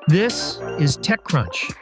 This is TechCrunch.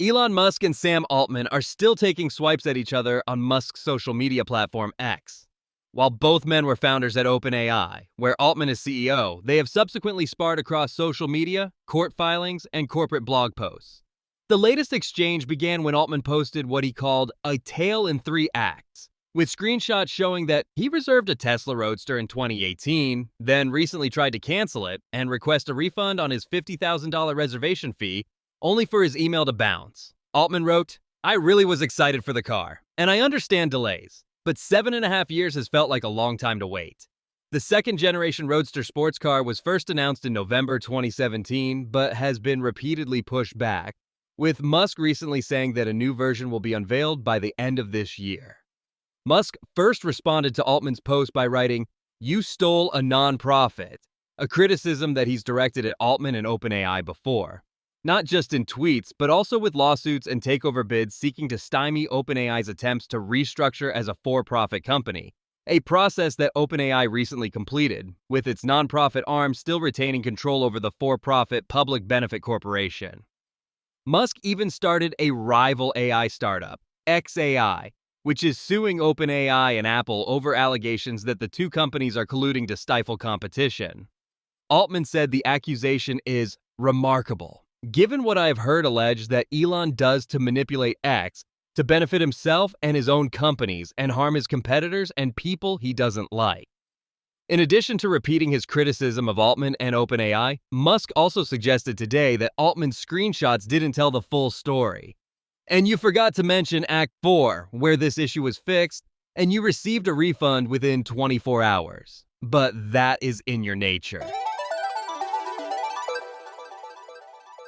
Elon Musk and Sam Altman are still taking swipes at each other on Musk's social media platform X. While both men were founders at OpenAI, where Altman is CEO, they have subsequently sparred across social media, court filings, and corporate blog posts. The latest exchange began when Altman posted what he called a tale in three acts, with screenshots showing that he reserved a Tesla Roadster in 2018, then recently tried to cancel it and request a refund on his $50,000 reservation fee, only for his email to bounce. Altman wrote, "I really was excited for the car, and I understand delays, but 7.5 years has felt like a long time to wait." The second-generation Roadster sports car was first announced in November 2017, but has been repeatedly pushed back, with Musk recently saying that a new version will be unveiled by the end of this year. Musk first responded to Altman's post by writing, "You stole a nonprofit," a criticism that he's directed at Altman and OpenAI before. Not just in tweets, but also with lawsuits and takeover bids seeking to stymie OpenAI's attempts to restructure as a for-profit company, a process that OpenAI recently completed, with its nonprofit arm still retaining control over the for-profit public benefit corporation. Musk even started a rival AI startup, xAI, which is suing OpenAI and Apple over allegations that the two companies are colluding to stifle competition. Altman said the accusation is remarkable, given what I have heard alleged that Elon does to manipulate X to benefit himself and his own companies and harm his competitors and people he doesn't like. In addition to repeating his criticism of Altman and OpenAI, Musk also suggested today that Altman's screenshots didn't tell the full story. And you forgot to mention Act 4, where this issue was fixed, and you received a refund within 24 hours. But that is in your nature.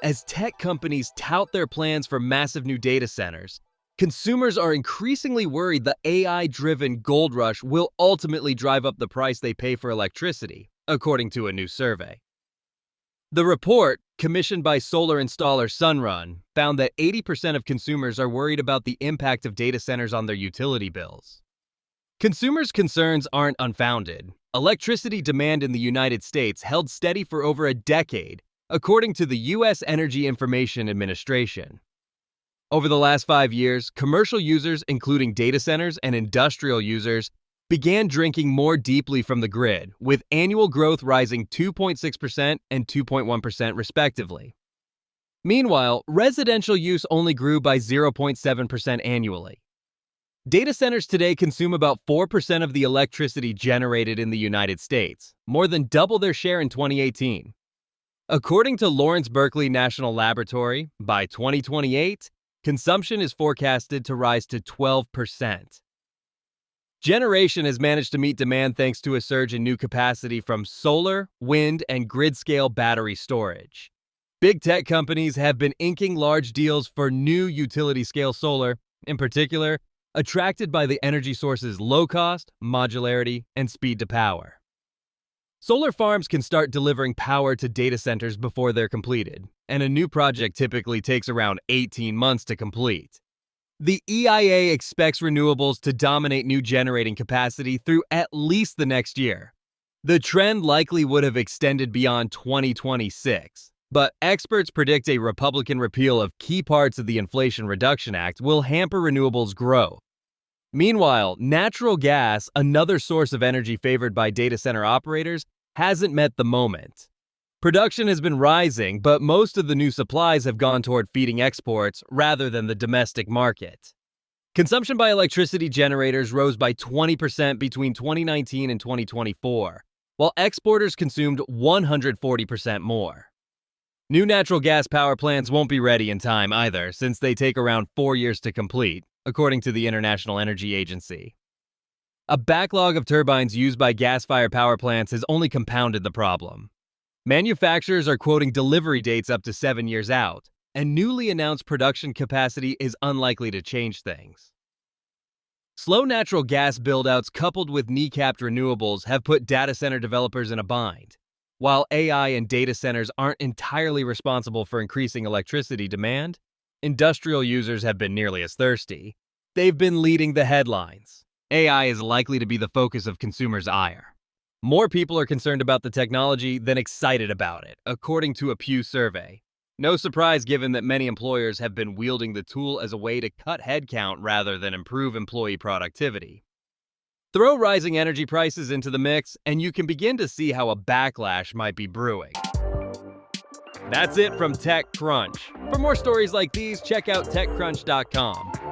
As tech companies tout their plans for massive new data centers, consumers are increasingly worried the AI-driven gold rush will ultimately drive up the price they pay for electricity, according to a new survey. The report, commissioned by solar installer Sunrun, found that 80% of consumers are worried about the impact of data centers on their utility bills. Consumers' concerns aren't unfounded. Electricity demand in the United States held steady for over a decade, according to the U.S. Energy Information Administration. Over the last 5 years, commercial users, including data centers and industrial users, began drinking more deeply from the grid, with annual growth rising 2.6% and 2.1% respectively. Meanwhile, residential use only grew by 0.7% annually. Data centers today consume about 4% of the electricity generated in the United States, more than double their share in 2018. According to Lawrence Berkeley National Laboratory, by 2028, consumption is forecasted to rise to 12%. Generation has managed to meet demand thanks to a surge in new capacity from solar, wind, and grid-scale battery storage. Big tech companies have been inking large deals for new utility-scale solar, in particular, attracted by the energy source's low cost, modularity, and speed to power. Solar farms can start delivering power to data centers before they're completed, and a new project typically takes around 18 months to complete. The EIA expects renewables to dominate new generating capacity through at least the next year. The trend likely would have extended beyond 2026, but experts predict a Republican repeal of key parts of the Inflation Reduction Act will hamper renewables' growth. Meanwhile, natural gas, another source of energy favored by data center operators, hasn't met the moment. Production has been rising, but most of the new supplies have gone toward feeding exports rather than the domestic market. Consumption by electricity generators rose by 20% between 2019 and 2024, while exporters consumed 140% more. New natural gas power plants won't be ready in time either, since they take around 4 years to complete, according to the International Energy Agency. A backlog of turbines used by gas-fired power plants has only compounded the problem. Manufacturers are quoting delivery dates up to 7 years out, and newly announced production capacity is unlikely to change things. Slow natural gas buildouts coupled with kneecapped renewables have put data center developers in a bind. While AI and data centers aren't entirely responsible for increasing electricity demand, industrial users have been nearly as thirsty. They've been leading the headlines. AI is likely to be the focus of consumers' ire. More people are concerned about the technology than excited about it, according to a Pew survey. No surprise given that many employers have been wielding the tool as a way to cut headcount rather than improve employee productivity. Throw rising energy prices into the mix, and you can begin to see how a backlash might be brewing. That's it from TechCrunch. For more stories like these, check out TechCrunch.com.